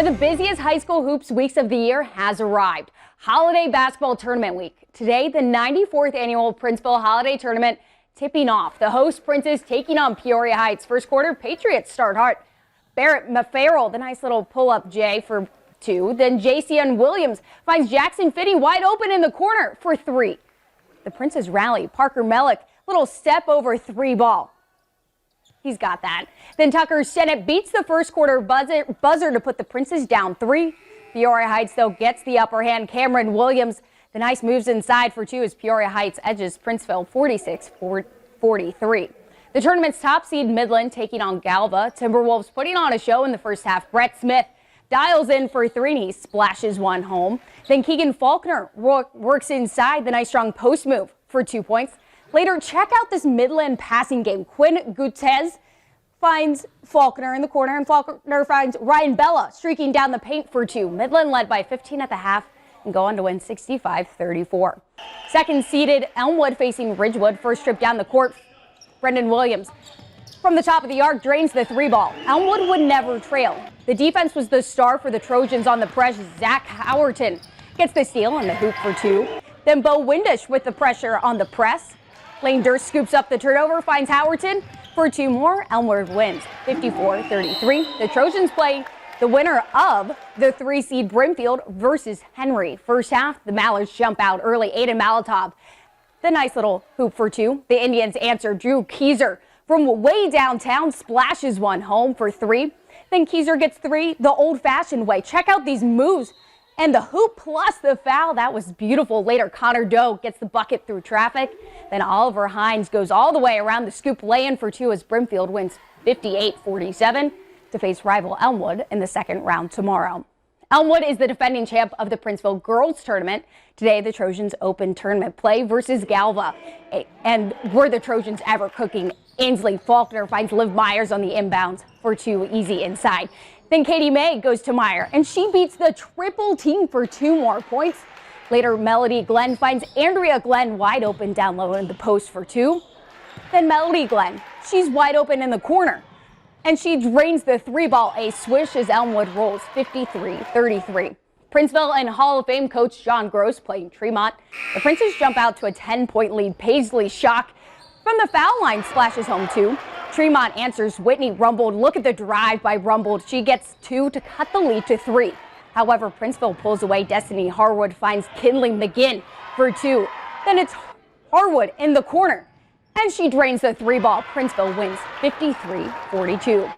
The busiest high school hoops weeks of the year has arrived. Holiday Basketball Tournament Week. Today, the 94th annual Princeville Holiday Tournament tipping off. The host Princes taking on Peoria Heights. First quarter, Patriots start hard. Barrett Mafarrell, the nice little pull-up J for 2. Then JCN Williams finds Jackson Finney wide open in the corner for 3. The Princes rally. Parker Mellick, little step over 3 ball. He's got that. Then Tucker Sennett beats the first quarter buzzer to put the Princes down 3. Peoria Heights, though, gets the upper hand. Cameron Williams, the nice moves inside for 2 as Peoria Heights edges Princeville 46-43. The tournament's top seed Midland taking on Galva. Timberwolves putting on a show in the first half. Brett Smith dials in for 3 and he splashes 1 home. Then Keegan Faulkner works inside the nice strong post move for 2 points. Later, check out this Midland passing game. Quinn Gutez finds Faulkner in the corner, and Faulkner finds Ryan Bella streaking down the paint for 2. Midland led by 15 at the half and go on to win 65-34. Second-seeded Elmwood facing Ridgewood. First trip down the court, Brendan Williams from the top of the arc drains the 3 ball. Elmwood would never trail. The defense was the star for the Trojans on the press. Zach Howerton gets the steal and the hoop for 2. Then Bo Windish with the pressure on the press. Lane Durst scoops up the turnover, finds Howerton for 2 more. Elmwood wins 54-33. The Trojans play the winner of the 3-seed Brimfield versus Henry. First half, the Mallards jump out early. Aiden Malatov, the nice little hoop for 2. The Indians answer. Drew Keyser from way downtown splashes 1 home for 3. Then Keyser gets 3 the old-fashioned way. Check out these moves. And the hoop plus the foul, that was beautiful. Later, Connor Doe gets the bucket through traffic. Then Oliver Hines goes all the way around the scoop lay-in for 2 as Brimfield wins 58-47 to face rival Elmwood in the second round tomorrow. Elmwood is the defending champ of the Princeville Girls Tournament. Today, the Trojans open tournament play versus Galva. And were the Trojans ever cooking? Ainsley Faulkner finds Liv Myers on the inbounds for 2 easy inside. Then Katie May goes to Meyer, and she beats the triple team for 2 more points. Later, Melody Glenn finds Andrea Glenn wide open down low in the post for 2. Then Melody Glenn, she's wide open in the corner, and she drains the 3 ball. A swish as Elmwood rolls 53-33. Princeville and Hall of Fame coach John Gross playing Tremont. The Princes jump out to a 10-point lead. Paisley Shock from the foul line splashes home 2. Tremont answers. Whitney Rumbold. Look at the drive by Rumbold. She gets 2 to cut the lead to 3. However, Princeville pulls away. Destiny Harwood finds Kinley McGinn for 2. Then it's Harwood in the corner, and she drains the 3 ball. Princeville wins 53-42.